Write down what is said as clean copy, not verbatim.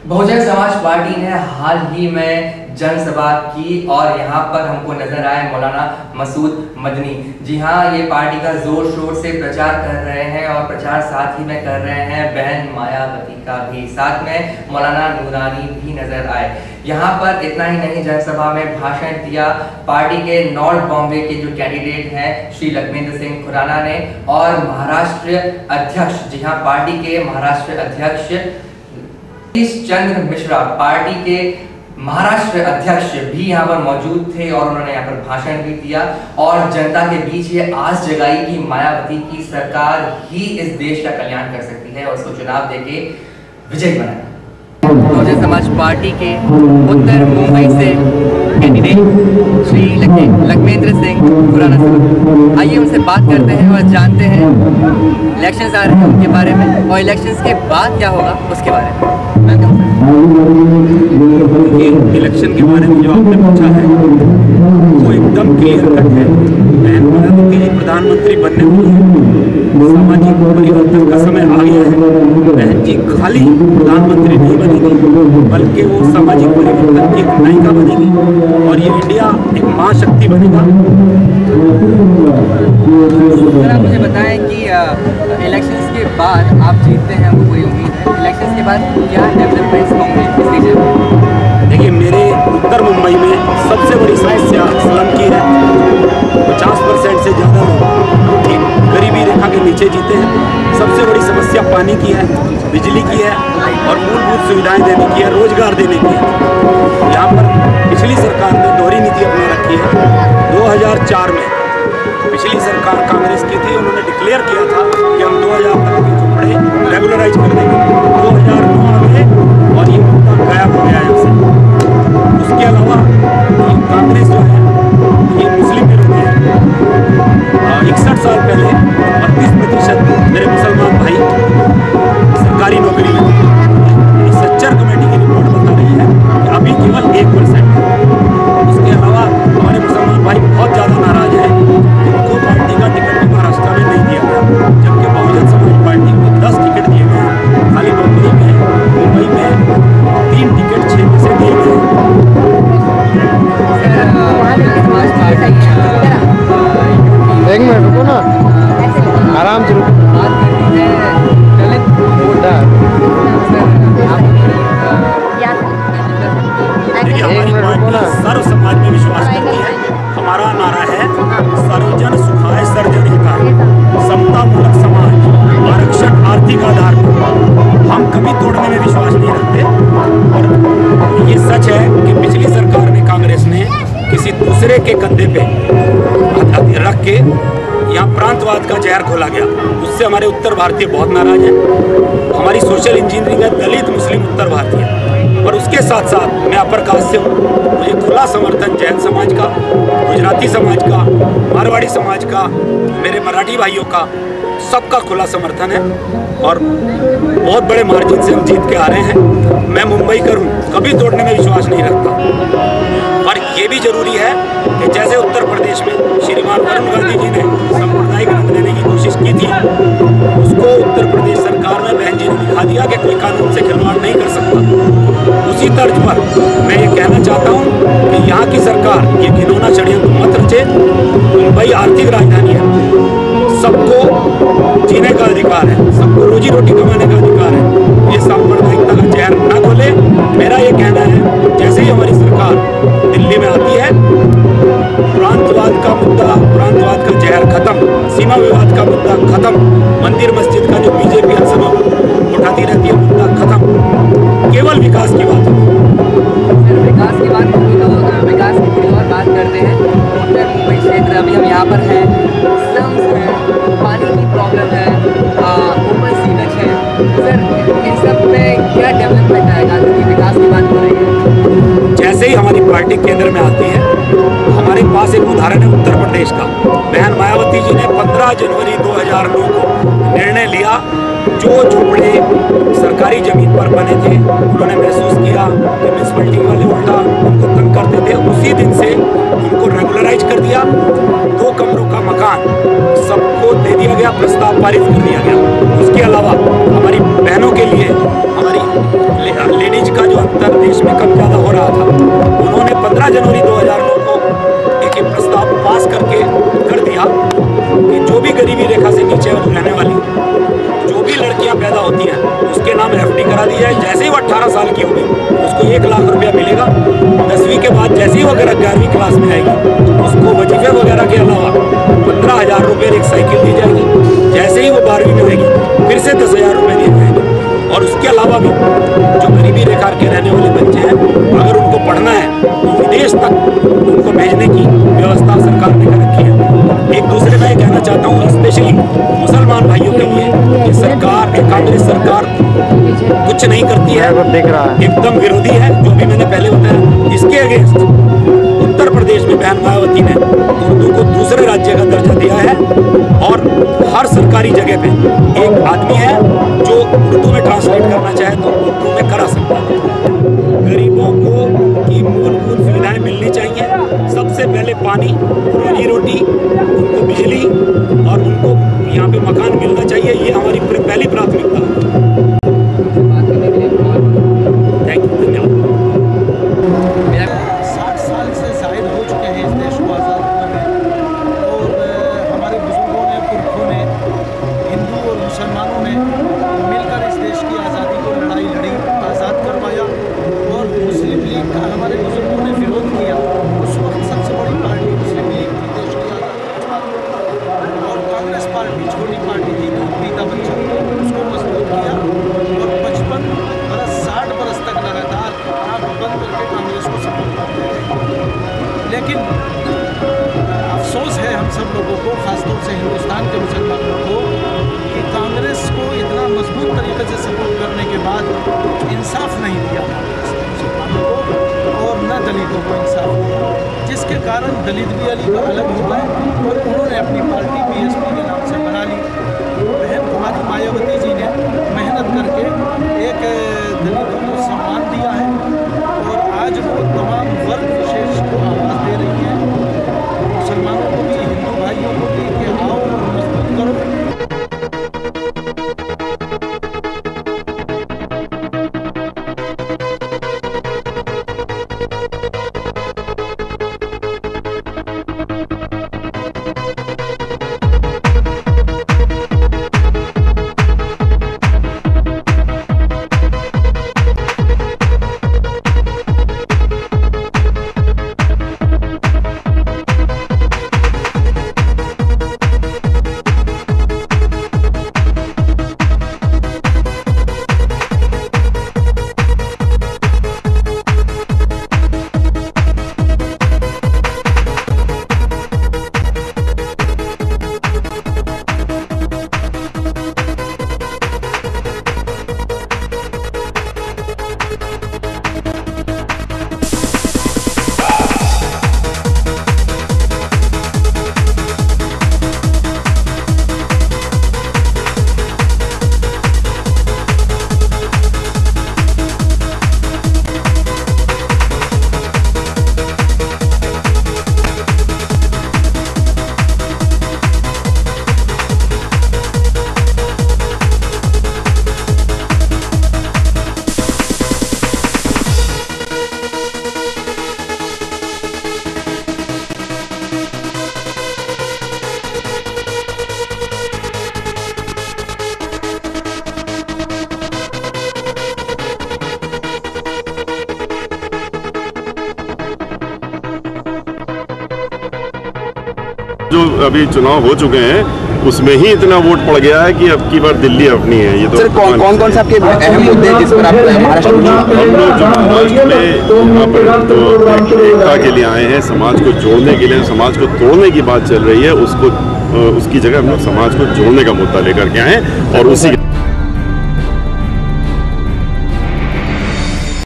Bahujan Samaj party ने हाल ही में जनसभा की और यहाँ पर हमको नजर आए मौलाना मसूद मदनी। जी हाँ, ये पार्टी का जोर शोर से प्रचार कर रहे हैं और प्रचार साथ ही में कर रहे हैं बहन मायावती का भी, साथ में मौलाना नूरानी भी नजर आए। यहाँ पर इतना ही नहीं, जनसभा में भाषण दिया पार्टी के नॉर्थ बॉम्बे के जो कैंडिडेट हैं श्री लखमेंद्र सिंह खुराना ने, और महाराष्ट्र अध्यक्ष, जी हाँ, पार्टी के महाराष्ट्र अध्यक्ष चंद्र मिश्रा, पार्टी के महाराष्ट्र अध्यक्ष भी यहाँ पर मौजूद थे और उन्होंने यहाँ पर भाषण भी दिया और जनता के बीच ये आस जगाई कि मायावती की सरकार ही इस देश का कल्याण कर सकती है और उसको चुनाव देके विजयी बनाया। बहुजन समाज पार्टी के उत्तर मुंबई से कैंडिडेट श्री लखमेंद्र सिंह खुराना साहब, आइए उनसे बात करते हैं और जानते हैं इलेक्शंस आ रहे हैं उनके बारे में और इलेक्शंस के बाद क्या होगा उसके बारे में। इलेक्शन के बारे में जो आपने पूछा है वो एकदम क्लियर कट है। बहन मायावती जी प्रधानमंत्री बनने वाली है, सामाजिक परिवर्तन का समय आ गया है। बहन जी खाली प्रधानमंत्री नहीं बनेगी बल्कि वो सामाजिक परिवर्तन की एक नायिका बनेगी और ये इंडिया एक महाशक्ति बनेगा। सर, आप मुझे बताएं कि इलेक्शंस के बाद आप जीतते हैं, वो कोई उम्मीद है? इलेक्शंस के बाद क्या डेवलपमेंट्स होंगे इस रीजन में? देखिए, मेरे उत्तर मुंबई में सबसे बड़ी समस्या स्लम की है। 50% से ज़्यादा लोग गरीबी रेखा के नीचे जीते हैं। सबसे बड़ी समस्या पानी की है, बिजली की है और मूलभूत सुविधाएं देने की है, रोजगार देने की है। यहाँ पर पिछली सरकार ने दोहरी नीति अपना रखी है। 2004 में पिछली सरकार कांग्रेस की थी, उन्होंने डिक्लेयर किया था कि हम 2000 तक के झोपड़े रेगुलराइज कर देंगे। 2009 आ गए और ये मुद्दा गायब हो गया यहाँ से। उसके अलावा कांग्रेस जो है ये मुस्लिम विरोधी है। 61 साल पहले 32% मेरे मुसलमान भाई सरकारी नौकरी में थे। सच्चर कमेटी की रिपोर्ट बता रही है कि अभी केवल 1% है। उसके अलावा हमारे मुसलमान भाई बहुत ज़्यादा नाराज हैं, उनको पार्टी का टिकट भी महाराष्ट्र में नहीं दिया गया, जबकि बहुजन समाज पार्टी को 10 टिकट दिए गए हैं। खाली मुंबई में 3 टिकट 6 में से दिए गए हैं। एक मिनट रुको ना, आराम से रुको। देखिए, हमारी पार्टी सर्व समाज में विश्वास करती है। हमारा नारा है सर्वजन सुखाय सर्वजन हिताय, समतामूलक समाज, आरक्षण आर्थिक आधार पर। हम कभी तोड़ने में विश्वास नहीं रखते और ये सच है कि पिछली सरकार ने, कांग्रेस ने किसी दूसरे के कंधे पे रख के यहाँ प्रांतवाद का जहर खोला गया। उससे हमारे उत्तर भारतीय बहुत नाराज हैं। हमारी सोशल इंजीनियरिंग है दलित मुस्लिम उत्तर भारतीय, और उसके साथ साथ मैं अपर कास्ट से हूँ। मुझे खुला समर्थन जैन समाज का, गुजराती समाज का, मारवाड़ी समाज का, मेरे मराठी भाइयों का, सबका खुला समर्थन है और बहुत बड़े मार्जिन से हम जीत के आ रहे हैं। मैं मुंबई कर हूँ, कभी तोड़ने में विश्वास नहीं रखता। और ये भी जरूरी है कि जैसे उत्तर प्रदेश में श्रीमान वरुण गांधी जी ने सांप्रदायिक रंग देने की कोशिश की थी, उसको उत्तर प्रदेश सरकार में बहन जी ने दिखा दिया कि कोई कानून से खिलवाड़ नहीं कर सकता। उसी तर्ज पर मैं ये कहना चाहता हूँ कि यहाँ की सरकार ये घिनौना षड्यंत्र मत रचे। मुंबई आर्थिक राजधानी है, सबको जीने का अधिकार है, सबको रोजी रोटी कमाने का अधिकार है। ये सांप्रदायिकता का जहर न खोले। मेरा ये कहना है, जैसे ही हमारी सरकार दिल्ली में आती है, प्रांतवाद का मुद्दा, प्रांतवाद का जहर खत्म, सीमा विवाद का मुद्दा खत्म, मंदिर मस्जिद का जो बीजेपी हर समय उठाती रहती है मुद्दा खत्म, केवल विकास की बात है। विकास की बात होगी तो विकास की थोड़ी और बात करते हैं। उत्तर मुंबई क्षेत्र, अभी हम यहाँ पर हैं, स्लम्स हैं, पानी की प्रॉब्लम है, ओपन सीवेज है। सर, इन सब में क्या डेवलपमेंट आएगा क्योंकि विकास की बात हो रही है? जैसे ही हमारी पार्टी केंद्र में आती है, हमारे पास एक उदाहरण है उत्तर प्रदेश का। बहन मायावती जी ने 15 जनवरी 2009 को निर्णय लिया, जो झोपड़े सरकारी जमीन पर बने थे, उन्होंने महसूस किया कि म्यूनसिपलिटी वाले उल्टा उनको तंग करते थे। उसी दिन से उनको रेगुलराइज कर दिया। 2 कमरों का मकान सबको दे दिया गया, प्रस्ताव पारित कर दिया गया। उसके अलावा हमारी बहनों के लिए, हमारी लेडीज का में कम ज़्यादा हो रहा था, उन्होंने 15 जनवरी 2009 को एक प्रस्ताव पास करके कर दिया कि जो भी गरीबी रेखा से नीचे रहने वाली जो भी लड़कियां पैदा होती हैं उसके नाम FD करा दी जाए। जैसे ही वो 18 साल की होगी उसको 1 लाख रुपया मिलेगा। 10वीं के बाद जैसे ही वो 11वीं क्लास में आएगी उसको वजीफे वगैरह के अलावा 15,000 रुपये एक साइकिल दी जाएगी। जैसे ही वो 12वीं में आएगी फिर से 10,000 रुपये दिए जाएंगे। और उसके अलावा भी जो गरीबी रेखा के रहने वाले बच्चे हैं अगर उनको पढ़ना है तो विदेश तक उनको भेजने की व्यवस्था सरकार ने कर रखी है। एक दूसरे मैं कहना चाहता हूँ स्पेशली मुसलमान भाइयों के लिए कि सरकार कांग्रेस सरकार कुछ नहीं करती है, एकदम विरोधी है। जो भी मैंने पहले बताया इसके अगेंस्ट उत्तर प्रदेश में बहन मायावती ने उर्दू को दूसरे राज्य का दर्जा दिया है और हर सरकारी जगह पे एक आदमी है जो उर्दू में ट्रांसलेट करना चाहे तो उर्दू में करा सकता है। गरीबों को की मूलभूत सुविधाएं मिलनी चाहिए। सबसे पहले पानी, रोजी रोटी, उनको बिजली और उनको यहाँ पे मकान मिलना चाहिए। ये हमारी पहली प्राथमिकता है। थैंक यू, धन्यवाद। 60 साल से शायद हो चुके हैं इस देश को आज़ाद होने में और हमारे बुजुर्गों ने, पुरखों ने, हिंदू और मुसलमानों ने मिलकर इस देश की आज़ादी को लड़ाई लड़ी, आज़ाद करवाया। और मुस्लिम लीग का हमारे बुजुर्गों ने विरोध किया। उस वक्त सबसे बड़ी पार्टी मुस्लिम लीग थी देश की आज़ादी, और कांग्रेस पार्टी छोटी पार्टी थी पीता बच्चा, उसको मजबूत किया और 55 बरस 60 बरस तक लगातार आँख बंद करके कांग्रेस को सपोर्ट करते रहे। लेकिन अफसोस है हम सब लोगों को, खासतौर से हिंदुस्तान के मुसलमानों को, कि कांग्रेस को इतना मजबूत तरीके से सपोर्ट करने के बाद इंसाफ नहीं दिया मुसलमानों को और न दलितों को इंसाफ दिया, जिसके कारण दलित भी अली का अलग हो गए और उन्होंने अपनी पार्टी BSP के नाम से बना ली। बहन कुमारी मायावती जी ने मेहनत करके एक दलितों को सम्मान दिया है और आज वो तमाम वर्ग विशेष को आवाज़ दे रही है, मुसलमानों को भी, हिंदू भाइयों को भी, कि आओ और मजबूत करो। जो अभी चुनाव हो चुके हैं उसमें ही इतना वोट पड़ गया है कि अब की बार दिल्ली अपनी है। ये तो सर कौन कौन से आपके अहम मुद्दे हैं जिस पर आप महाराष्ट्र में हम लोग जो महाराष्ट्र में यहाँ पर तो एकता के लिए आए हैं, समाज को जोड़ने के लिए, समाज को तोड़ने की बात चल रही है, उसकी जगह हम लोग समाज को जोड़ने का मुद्दा लेकर के आए हैं और उसी